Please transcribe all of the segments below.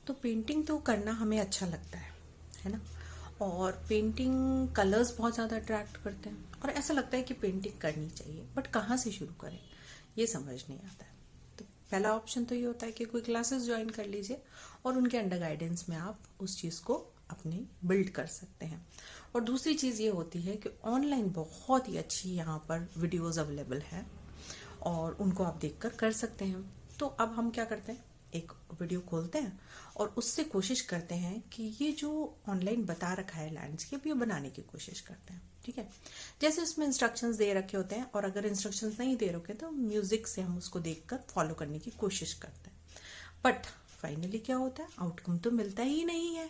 तो पेंटिंग तो करना हमें अच्छा लगता है ना। और पेंटिंग कलर्स बहुत ज़्यादा अट्रैक्ट करते हैं और ऐसा लगता है कि पेंटिंग करनी चाहिए, बट कहाँ से शुरू करें ये समझ नहीं आता है। तो पहला ऑप्शन तो ये होता है कि कोई क्लासेस ज्वाइन कर लीजिए और उनके अंडर गाइडेंस में आप उस चीज़ को अपने बिल्ड कर सकते हैं। और दूसरी चीज़ ये होती है कि ऑनलाइन बहुत ही अच्छी यहाँ पर वीडियोज़ अवेलेबल है और उनको आप देखकर कर सकते हैं। तो अब हम क्या करते हैं, एक वीडियो खोलते हैं और उससे कोशिश करते हैं कि ये जो ऑनलाइन बता रखा है लैंडस्केप, ये बनाने की कोशिश करते हैं। ठीक है, जैसे उसमें इंस्ट्रक्शंस दे रखे होते हैं और अगर इंस्ट्रक्शंस नहीं दे रखे तो म्यूजिक से हम उसको देखकर फॉलो करने की कोशिश करते हैं। बट फाइनली क्या होता है, आउटकम तो मिलता ही नहीं है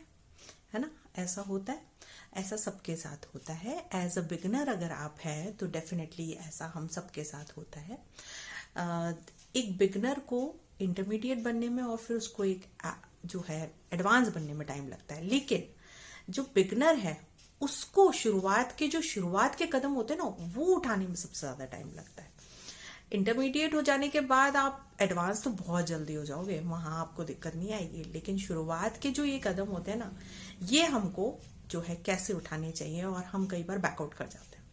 ना। ऐसा होता है, ऐसा सबके साथ होता है। एज अ बिगिनर अगर आप हैं तो डेफिनेटली ऐसा हम सबके साथ होता है। एक बिगिनर को इंटरमीडिएट बनने में और फिर उसको एक जो है एडवांस बनने में टाइम लगता है, लेकिन जो बिगिनर है उसको शुरुआत के कदम होते हैं ना, वो उठाने में सबसे ज्यादा टाइम लगता है। इंटरमीडिएट हो जाने के बाद आप एडवांस तो बहुत जल्दी हो जाओगे, वहां आपको दिक्कत नहीं आएगी, लेकिन शुरुआत के जो ये कदम होते हैं ना, ये हमको जो है कैसे उठाने चाहिए और हम कई बार बैकआउट कर जाते हैं।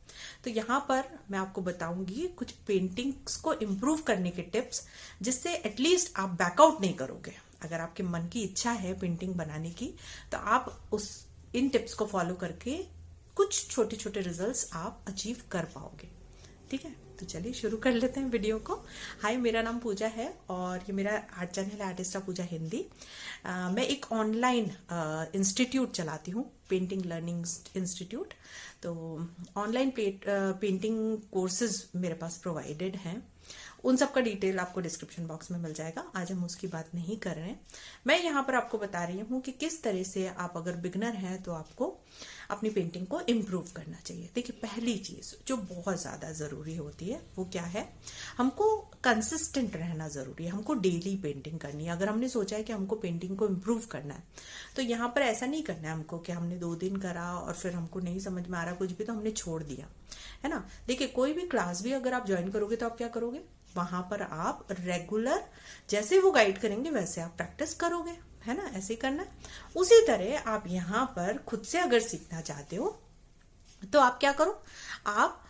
तो यहाँ पर मैं आपको बताऊंगी कुछ पेंटिंग्स को इम्प्रूव करने के टिप्स, जिससे एटलीस्ट आप बैकआउट नहीं करोगे। अगर आपके मन की इच्छा है पेंटिंग बनाने की तो आप इन टिप्स को फॉलो करके कुछ छोटे छोटे रिजल्ट्स आप अचीव कर पाओगे। ठीक है, तो चलिए शुरू कर लेते हैं वीडियो को। हाय, मेरा नाम पूजा है और ये मेरा आर्ट चैनल है आर्टिस्टा पूजा हिंदी। मैं एक ऑनलाइन इंस्टीट्यूट चलाती हूँ, पेंटिंग लर्निंग इंस्टीट्यूट। तो ऑनलाइन पेंटिंग कोर्सेज मेरे पास प्रोवाइडेड हैं, उन सब का डिटेल आपको डिस्क्रिप्शन बॉक्स में मिल जाएगा। आज हम उसकी बात नहीं कर रहे हैं। मैं यहाँ पर आपको बता रही हूँ कि किस तरह से आप अगर बिगनर हैं तो आपको अपनी पेंटिंग को इम्प्रूव करना चाहिए। देखिए, पहली चीज जो बहुत ज्यादा जरूरी होती है वो क्या है, हमको कंसिस्टेंट रहना जरूरी है। हमको डेली पेंटिंग करनी है। अगर हमने सोचा है कि हमको पेंटिंग को इम्प्रूव करना है तो यहाँ पर ऐसा नहीं करना है हमको कि हमने 2 दिन करा और फिर हमको नहीं समझ में आ रहा कुछ भी तो हमने छोड़ दिया, है ना। देखिए, कोई भी क्लास भी अगर आप ज्वाइन करोगे तो आप क्या करोगे, वहां पर आप रेगुलर जैसे वो गाइड करेंगे वैसे आप प्रैक्टिस करोगे, है ना। ऐसे ही करना है। उसी तरह आप यहाँ पर खुद से अगर सीखना चाहते हो तो आप क्या करो, आप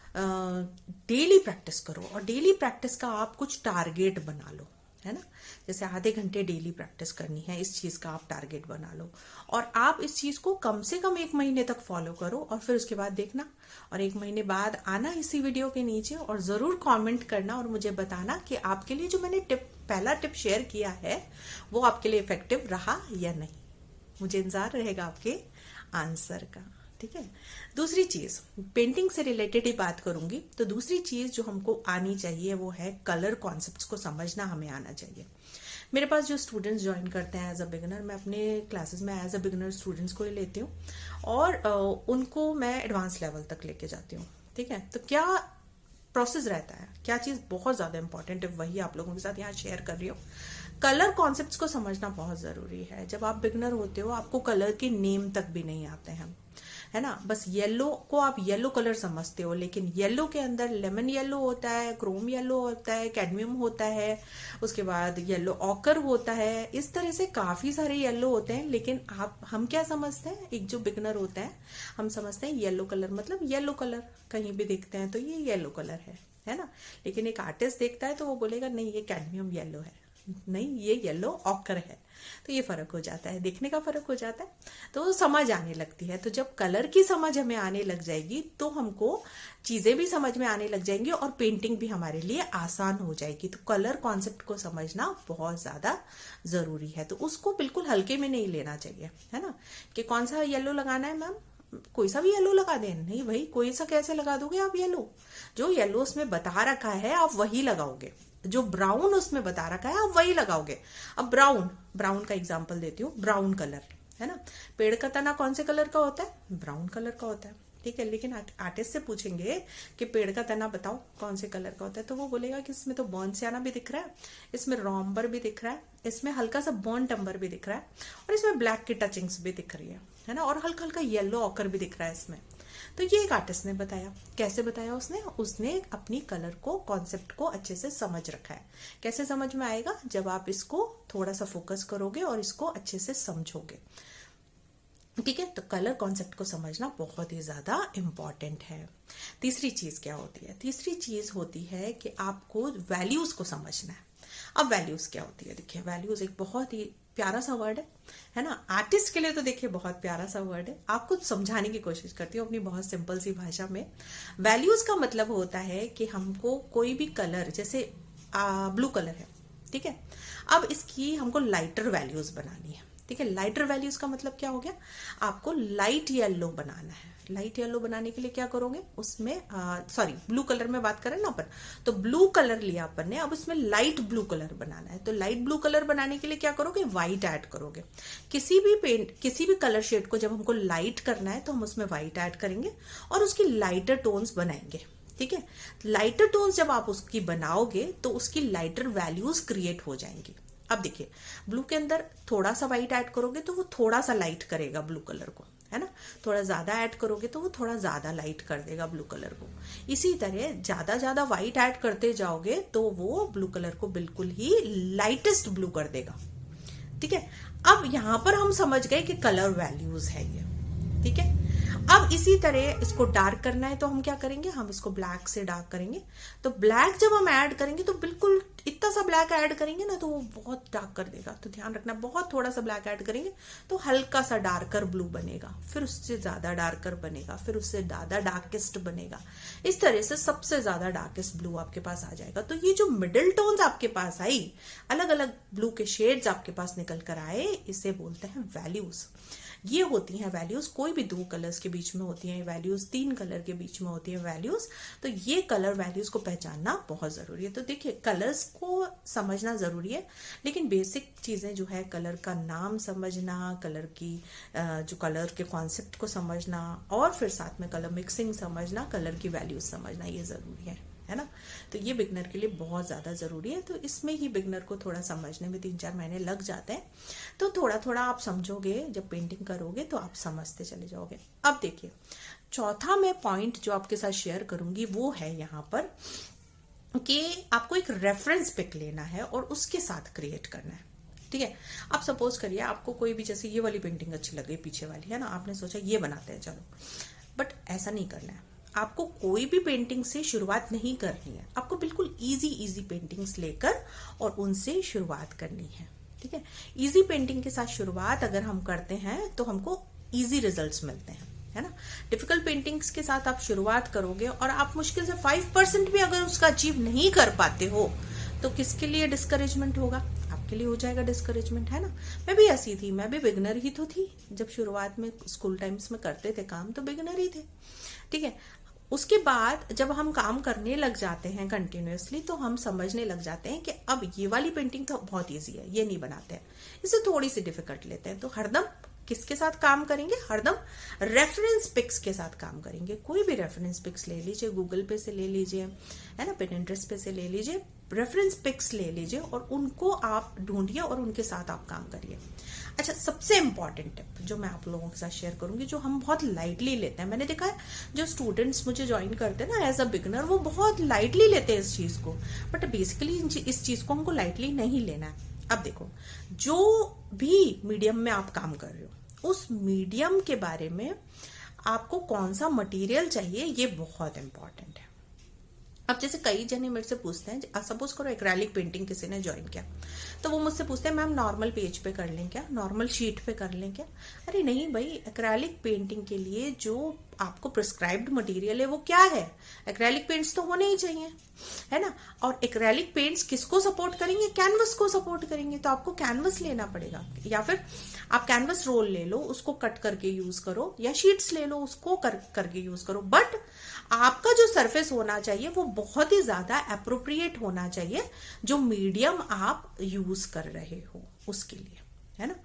डेली प्रैक्टिस करो और डेली प्रैक्टिस का आप कुछ टारगेट बना लो, है ना। जैसे आधे घंटे डेली प्रैक्टिस करनी है, इस चीज का आप टारगेट बना लो और आप इस चीज को कम से कम 1 महीने तक फॉलो करो और फिर उसके बाद देखना और 1 महीने बाद आना इसी वीडियो के नीचे और जरूर कमेंट करना और मुझे बताना कि आपके लिए जो मैंने पहला टिप शेयर किया है वो आपके लिए इफेक्टिव रहा या नहीं। मुझे इंतजार रहेगा आपके आंसर का। ठीक है, दूसरी चीज पेंटिंग से रिलेटेड ही बात करूंगी। तो दूसरी चीज जो हमको आनी चाहिए वो है कलर कॉन्सेप्ट्स को समझना हमें आना चाहिए। मेरे पास जो स्टूडेंट्स ज्वाइन करते हैं एज अ बिगिनर, मैं अपने क्लासेस में एज अ बिगिनर स्टूडेंट्स को ही लेती हूँ और उनको मैं एडवांस लेवल तक लेके जाती हूँ। ठीक है, तो क्या प्रोसेस रहता है, क्या चीज बहुत ज्यादा इंपॉर्टेंट है, वही आप लोगों के साथ यहाँ शेयर कर रही हूँ। कलर कॉन्सेप्ट्स को समझना बहुत जरूरी है। जब आप बिगिनर होते हो आपको कलर के नेम तक भी नहीं आते हैं, है ना। बस येलो को आप येलो कलर समझते हो, लेकिन येलो के अंदर लेमन येलो होता है, क्रोम येलो होता है, कैडमियम होता है, उसके बाद येलो ऑकर होता है। इस तरह से काफी सारे येलो होते हैं, लेकिन हम क्या समझते हैं, एक जो बिगनर होता है हम समझते हैं येलो कलर मतलब येलो कलर, कहीं भी देखते हैं तो ये येलो कलर है ना। लेकिन एक आर्टिस्ट देखता है तो वो बोलेगा नहीं ये कैडमियम येलो है, नहीं ये येलो ऑकर है। तो ये फर्क हो जाता है, देखने का फर्क हो जाता है, तो समझ आने लगती है। तो जब कलर की समझ हमें आने लग जाएगी तो हमको चीजें भी समझ में आने लग जाएंगी और पेंटिंग भी हमारे लिए आसान हो जाएगी। तो कलर कॉन्सेप्ट को समझना बहुत ज्यादा जरूरी है। तो उसको बिल्कुल हल्के में नहीं लेना चाहिए, है ना, कि कौन सा येलो लगाना है मैम, कोई सा भी येलो लगा दें, नहीं भाई कोई सा कैसे लगा दोगे आप येलो, जो येलो उसमें बता रखा है आप वही लगाओगे, जो ब्राउन उसमें बता रखा है आप वही लगाओगे। अब ब्राउन का एग्जांपल देती हूँ, ब्राउन कलर, है ना। पेड़ का तना कौन से कलर का होता है, ब्राउन कलर का होता है। ठीक है, लेकिन आर्टिस्ट से पूछेंगे कि पेड़ का तना बताओ कौन से कलर का होता है, तो वो बोलेगा कि इसमें तो बर्न सियाना भी दिख रहा है, इसमें रॉम्बर भी दिख रहा है, इसमें हल्का सा बर्न टम्बर भी दिख रहा है और इसमें ब्लैक की टचिंग्स भी दिख रही है ना, और हल्का हल्का येलो ऑकर भी दिख रहा है इसमें। तो ये एक आर्टिस्ट ने बताया। कैसे बताया उसने? उसने अपनी कलर को, कॉन्सेप्ट को अच्छे से समझ रखा है। कैसे समझ में आएगा? जब आप इसको थोड़ा सा फोकस करोगे और इसको अच्छे से समझोगे। ठीक है, तो कलर कॉन्सेप्ट को समझना बहुत ही ज्यादा इंपॉर्टेंट है। तीसरी चीज क्या होती है? तीसरी चीज होती है कि आपको वैल्यूज को समझना है। अब वैल्यूज क्या होती है? देखिए, वैल्यूज एक बहुत ही प्यारा सा वर्ड है ना। आर्टिस्ट के लिए तो देखिए बहुत प्यारा सा वर्ड है। आपको समझाने की कोशिश करती हूँ अपनी बहुत सिंपल सी भाषा में। वैल्यूज का मतलब होता है कि हमको कोई भी कलर, जैसे ब्लू कलर है, ठीक है, अब इसकी हमको लाइटर वैल्यूज बनानी है। ठीक है, लाइटर वैल्यूज का मतलब क्या हो गया? आपको लाइट येलो बनाना है। लाइट येलो बनाने के लिए क्या करोगे? उसमें सॉरी, ब्लू कलर में बात करें ना अपन, तो ब्लू कलर लिया अपन ने, अब उसमें लाइट ब्लू कलर बनाना है। तो लाइट ब्लू कलर बनाने के लिए क्या करोगे? व्हाइट ऐड करोगे। किसी भी कलर शेड को जब हमको लाइट करना है तो हम उसमें व्हाइट ऐड करेंगे और उसकी लाइटर टोन्स बनाएंगे। ठीक है, लाइटर टोन्स जब आप उसकी बनाओगे तो उसकी लाइटर वैल्यूज क्रिएट हो जाएंगी। अब देखिए, ब्लू के अंदर थोड़ा सा व्हाइट ऐड करोगे तो वो थोड़ा सा लाइट करेगा ब्लू कलर को, है ना। थोड़ा ज्यादा ऐड करोगे तो वो थोड़ा ज्यादा लाइट कर देगा ब्लू कलर को। इसी तरह ज्यादा व्हाइट ऐड करते जाओगे तो वो ब्लू कलर को बिल्कुल ही लाइटेस्ट ब्लू कर देगा। ठीक है, अब यहां पर हम समझ गए कि कलर वैल्यूज है ये। ठीक है, अब इसी तरह इसको डार्क करना है तो हम क्या करेंगे? हम इसको ब्लैक से डार्क करेंगे। तो ब्लैक जब हम ऐड करेंगे तो बिल्कुल इतना सा ब्लैक ऐड करेंगे ना तो वो बहुत डार्क कर देगा। तो ध्यान रखना, बहुत थोड़ा सा ब्लैक ऐड करेंगे तो हल्का सा डार्कर ब्लू बनेगा, फिर उससे ज्यादा डार्कर बनेगा, फिर उससे ज्यादा डार्केस्ट बनेगा। इस तरह से सबसे ज्यादा डार्केस्ट ब्लू आपके पास आ जाएगा। तो ये जो मिडिल टोन्स आपके पास आई, अलग अलग ब्लू के शेड्स आपके पास निकल कर आए, इसे बोलते हैं वैल्यूज। ये होती हैं वैल्यूज। कोई भी दो कलर्स के बीच में होती हैं वैल्यूज, तीन कलर के बीच में होती है वैल्यूज। तो ये कलर वैल्यूज को पहचानना बहुत जरूरी है। तो देखिए, कलर्स को समझना जरूरी है, लेकिन बेसिक चीजें जो है, कलर का नाम समझना, कलर की जो कलर के कॉन्सेप्ट को समझना, और फिर साथ में कलर मिक्सिंग समझना, कलर की वैल्यूज समझना, ये जरूरी है ना। तो ये बिगनर के लिए बहुत ज्यादा जरूरी है। तो इसमें ही बिगनर को थोड़ा समझने में 3-4 महीने लग जाते हैं। तो थोड़ा थोड़ा आप समझोगे, जब पेंटिंग करोगे तो आप समझते चले जाओगे। अब देखिए, चौथा मैं पॉइंट जो आपके साथ शेयर करूंगी वो है यहाँ पर कि आपको एक रेफरेंस पिक लेना है और उसके साथ क्रिएट करना है। ठीक है, अब सपोज करिए आपको कोई भी, जैसे ये वाली पेंटिंग अच्छी लग गई पीछे वाली, है ना, आपने सोचा ये बनाते हैं चलो, बट ऐसा नहीं करना है। आपको कोई भी पेंटिंग से शुरुआत नहीं करनी है। आपको बिल्कुल इजी पेंटिंग्स लेकर और उनसे शुरुआत करनी है। ठीक है, इजी पेंटिंग के साथ शुरुआत अगर हम करते हैं तो हमको इजी रिजल्ट्स मिलते हैं, है ना। डिफिकल्ट पेंटिंग्स के साथ आप शुरुआत करोगे और आप मुश्किल से 5% भी अगर उसका अचीव नहीं कर पाते हो तो किसके लिए डिस्करेजमेंट होगा? आपके लिए हो जाएगा डिस्करेजमेंट, है ना। मैं भी ऐसी थी, मैं भी बिगनर ही तो थी। जब शुरुआत में स्कूल टाइम्स में करते थे काम तो बिगनर ही थे। ठीक है, उसके बाद जब हम काम करने लग जाते हैं कंटिन्यूअसली तो हम समझने लग जाते हैं कि अब ये वाली पेंटिंग तो बहुत इजी है, ये नहीं बनाते हैं, इसे थोड़ी सी डिफिकल्ट लेते हैं। तो हरदम किसके साथ काम करेंगे? हरदम रेफरेंस पिक्स के साथ काम करेंगे। कोई भी रेफरेंस पिक्स ले लीजिए, गूगल पे से ले लीजिए, है ना, पिनिंटरेस्ट पे से ले लीजिए, रेफरेंस पिक्स ले लीजिए और उनको आप ढूंढिए और उनके साथ आप काम करिए। अच्छा, सबसे इंपॉर्टेंट टिप जो मैं आप लोगों के साथ शेयर करूंगी, जो हम बहुत लाइटली लेते हैं, मैंने देखा है जो स्टूडेंट्स मुझे ज्वाइन करते हैं ना एज अ बिगनर, वो बहुत लाइटली लेते हैं इस चीज को, बट बेसिकली इस चीज को हमको लाइटली नहीं लेना है। अब देखो, जो भी मीडियम में आप काम कर रहे हो उस मीडियम के बारे में आपको कौन सा मटेरियल चाहिए ये बहुत इंपॉर्टेंट है। अब जैसे कई जने मेरे से पूछते हैं, सपोज करो एक्रेलिक पेंटिंग किसी ने ज्वाइन किया तो वो मुझसे पूछते हैं मैम नॉर्मल पेज पे कर लें क्या, नॉर्मल शीट पे कर लें क्या? अरे नहीं भाई, एक्रेलिक पेंटिंग के लिए जो आपको प्रिस्क्राइब्ड मटेरियल है वो क्या है? एक्रेलिक पेंट्स तो होने ही चाहिए, है ना। और एक्रेलिक पेंट्स किसको सपोर्ट करेंगे? कैनवस को सपोर्ट करेंगे। तो आपको कैनवस लेना पड़ेगा, या फिर आप कैनवस रोल ले लो, उसको कट करके यूज करो, या शीट्स ले लो, उसको करके यूज करो। बट आपका जो सरफेस होना चाहिए वो बहुत ही ज्यादा एप्रोप्रिएट होना चाहिए जो मीडियम आप यूज कर रहे हो उसके लिए, है ना।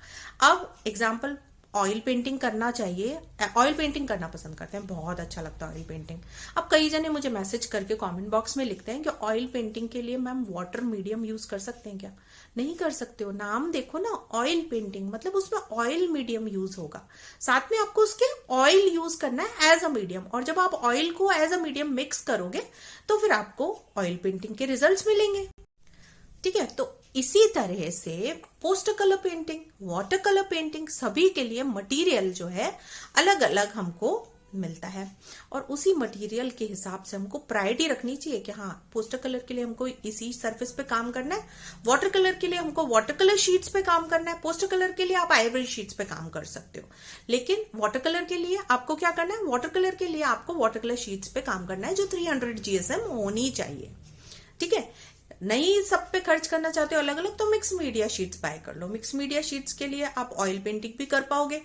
अब एग्जाम्पल ऑयल पेंटिंग करना चाहिए, ऑयल पेंटिंग करना पसंद करते हैं, बहुत अच्छा लगता है ऑयल पेंटिंग। अब कई जने मुझे मैसेज करके कमेंट बॉक्स में लिखते हैं कि ऑयल पेंटिंग के लिए मैम वाटर मीडियम यूज कर सकते हैं क्या? नहीं कर सकते हो, नाम देखो ना, ऑयल पेंटिंग मतलब उसमें ऑयल मीडियम यूज होगा, साथ में आपको उसके ऑयल यूज करना है एज अ मीडियम, और जब आप ऑयल को एज अ मीडियम मिक्स करोगे तो फिर आपको ऑयल पेंटिंग के रिजल्ट्स मिलेंगे। ठीक है, तो इसी तरह से poster colour painting, water colour painting, सभी के लिए मटेरियल जो है अलग अलग हमको मिलता है, और उसी मटेरियल के हिसाब से हमको प्रायोरिटी रखनी चाहिए कि हाँ पोस्टर कलर के लिए हमको इसी सरफेस पे काम करना है, वाटर कलर के लिए हमको वाटर कलर शीट्स पे काम करना है, पोस्टर कलर के लिए आप आइवरी शीट्स पे काम कर सकते हो, लेकिन वाटर कलर के लिए आपको क्या करना है, वाटर कलर के लिए आपको वाटर कलर शीट्स पे काम करना है जो 300 GSM होनी चाहिए। ठीक है, नहीं सब पे खर्च करना चाहते हो अलग अलग, तो मिक्स मीडिया शीट्स बाय कर लो। मिक्स मीडिया शीट्स के लिए आप ऑयल पेंटिंग भी कर पाओगे,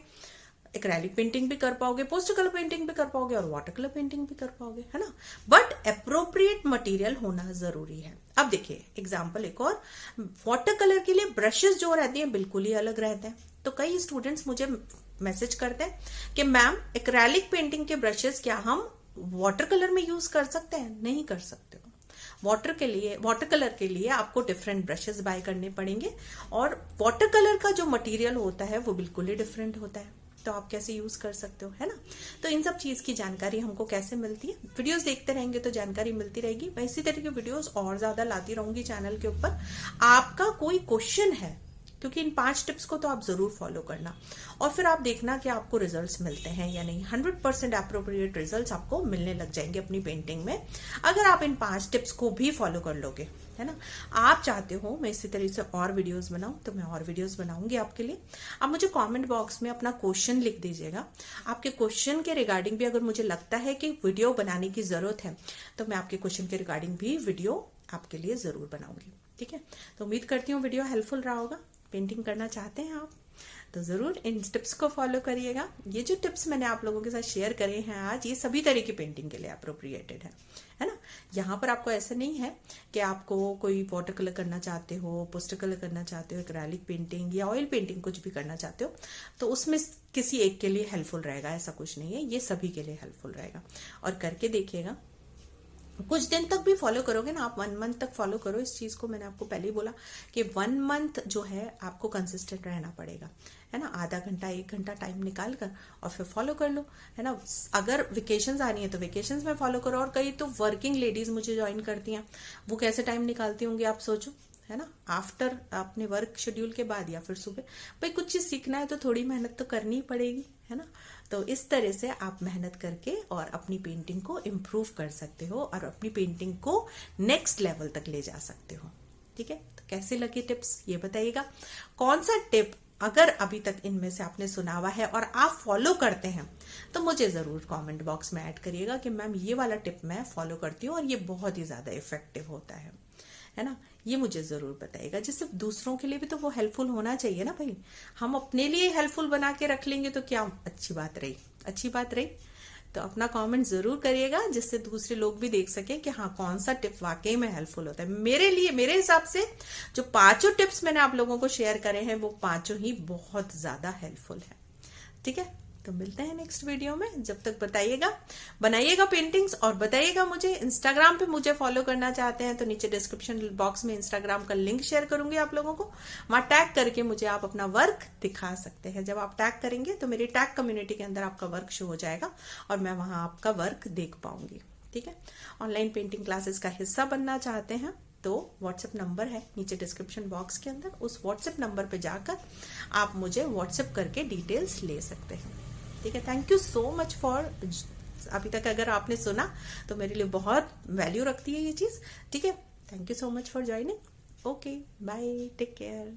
एक्रेलिक पेंटिंग भी कर पाओगे, पोस्टर कलर पेंटिंग भी कर पाओगे और वाटर कलर पेंटिंग भी कर पाओगे, है ना, बट अप्रोप्रिएट मटेरियल होना जरूरी है। अब देखिए एग्जांपल एक और, वाटर कलर के लिए ब्रशेस जो रहती हैं बिल्कुल ही अलग रहते हैं। तो कई स्टूडेंट्स मुझे मैसेज करते हैं कि मैम एक्रेलिक पेंटिंग के ब्रशेस क्या हम वाटर कलर में यूज कर सकते हैं? नहीं कर सकते हो। वाटर कलर के लिए आपको डिफरेंट ब्रशेस बाय करने पड़ेंगे, और वाटर कलर का जो मटेरियल होता है वो बिल्कुल ही डिफरेंट होता है, तो आप कैसे यूज कर सकते हो, है ना। तो इन सब चीज की जानकारी हमको कैसे मिलती है, वीडियोस देखते रहेंगे तो जानकारी मिलती रहेगी। मैं इसी तरह के वीडियोस और ज्यादा लाती रहूंगी चैनल के ऊपर। आपका कोई क्वेश्चन है, क्योंकि इन 5 टिप्स को तो आप जरूर फॉलो करना, और फिर आप देखना कि आपको रिजल्ट्स मिलते हैं या नहीं। 100% एप्रोप्रिएट रिजल्ट्स आपको मिलने लग जाएंगे अपनी पेंटिंग में, अगर आप इन 5 टिप्स को भी फॉलो कर लोगे, है ना। आप चाहते हो मैं इसी तरह से और वीडियोस बनाऊं, तो मैं और वीडियोस बनाऊंगी आपके लिए। आप मुझे कमेंट बॉक्स में अपना क्वेश्चन लिख दीजिएगा। आपके क्वेश्चन के रिगार्डिंग भी अगर मुझे लगता है कि वीडियो बनाने की जरूरत है, तो मैं आपके क्वेश्चन के रिगार्डिंग भी वीडियो आपके लिए जरूर बनाऊंगी। ठीक है, तो उम्मीद करती हूँ वीडियो हेल्पफुल रहा होगा। पेंटिंग करना चाहते हैं आप तो जरूर इन टिप्स को फॉलो करिएगा। ये जो टिप्स मैंने आप लोगों के साथ शेयर करे हैं आज, ये सभी तरह की पेंटिंग के लिए अप्रोप्रिएटेड है ना। यहाँ पर आपको ऐसा नहीं है कि आपको कोई वाटर कलर करना चाहते हो, पोस्टर कलर करना चाहते हो, एक्रेलिक पेंटिंग या ऑयल पेंटिंग कुछ भी करना चाहते हो तो उसमें किसी एक के लिए हेल्पफुल रहेगा, ऐसा कुछ नहीं है, ये सभी के लिए हेल्पफुल रहेगा। और करके देखिएगा, कुछ दिन तक भी फॉलो करोगे ना आप, 1 मंथ तक फॉलो करो इस चीज को। मैंने आपको पहले ही बोला कि 1 मंथ जो है आपको कंसिस्टेंट रहना पड़ेगा, है ना। आधा घंटा 1 घंटा टाइम निकाल कर और फिर फॉलो कर लो, है ना। अगर वेकेशंस आ रही है तो वेकेशंस में फॉलो करो। और कई तो वर्किंग लेडीज मुझे ज्वाइन करती हैं, वो कैसे टाइम निकालती होंगी आप सोचो, है ना। आफ्टर अपने वर्क शेड्यूल के बाद या फिर सुबह, भाई कुछ चीज सीखना है तो थोड़ी मेहनत तो करनी ही पड़ेगी, है ना। तो इस तरह से आप मेहनत करके और अपनी पेंटिंग को इम्प्रूव कर सकते हो और अपनी पेंटिंग को नेक्स्ट लेवल तक ले जा सकते हो। ठीक है, तो कैसी लगी टिप्स ये बताइएगा। कौन सा टिप अगर अभी तक इनमें से आपने सुना हुआ है और आप फॉलो करते हैं तो मुझे जरूर कमेंट बॉक्स में ऐड करिएगा कि मैम ये वाला टिप मैं फॉलो करती हूँ और ये बहुत ही ज्यादा इफेक्टिव होता है ना। ये मुझे जरूर बताइएगा, जिससे दूसरों के लिए भी तो वो हेल्पफुल होना चाहिए ना भाई। हम अपने लिए हेल्पफुल बना के रख लेंगे तो क्या अच्छी बात रही। तो अपना कमेंट जरूर करिएगा, जिससे दूसरे लोग भी देख सकें कि हाँ कौन सा टिप वाकई में हेल्पफुल होता है। मेरे हिसाब से जो 5 टिप्स मैंने आप लोगों को शेयर करे हैं वो 5 ही बहुत ज्यादा हेल्पफुल है। ठीक है, तो मिलते हैं नेक्स्ट वीडियो में। जब तक बनाइएगा पेंटिंग्स और बताइएगा मुझे। इंस्टाग्राम पे मुझे फॉलो करना चाहते हैं तो नीचे डिस्क्रिप्शन बॉक्स में इंस्टाग्राम का लिंक शेयर करूंगी आप लोगों को, वहां टैग करके मुझे आप अपना वर्क दिखा सकते हैं। जब आप टैग करेंगे तो मेरी टैग कम्युनिटी के अंदर आपका वर्क शो हो जाएगा और मैं वहां आपका वर्क देख पाऊंगी। ठीक है, ऑनलाइन पेंटिंग क्लासेस का हिस्सा बनना चाहते हैं तो व्हाट्सएप नंबर है नीचे डिस्क्रिप्शन बॉक्स के अंदर, उस व्हाट्सएप नंबर पे जाकर आप मुझे व्हाट्सएप करके डिटेल्स ले सकते हैं। ठीक है, thank you so much for, अभी तक अगर आपने सुना तो मेरे लिए बहुत वैल्यू रखती है ये चीज। ठीक है, thank you so much for joining. Okay, bye, take care.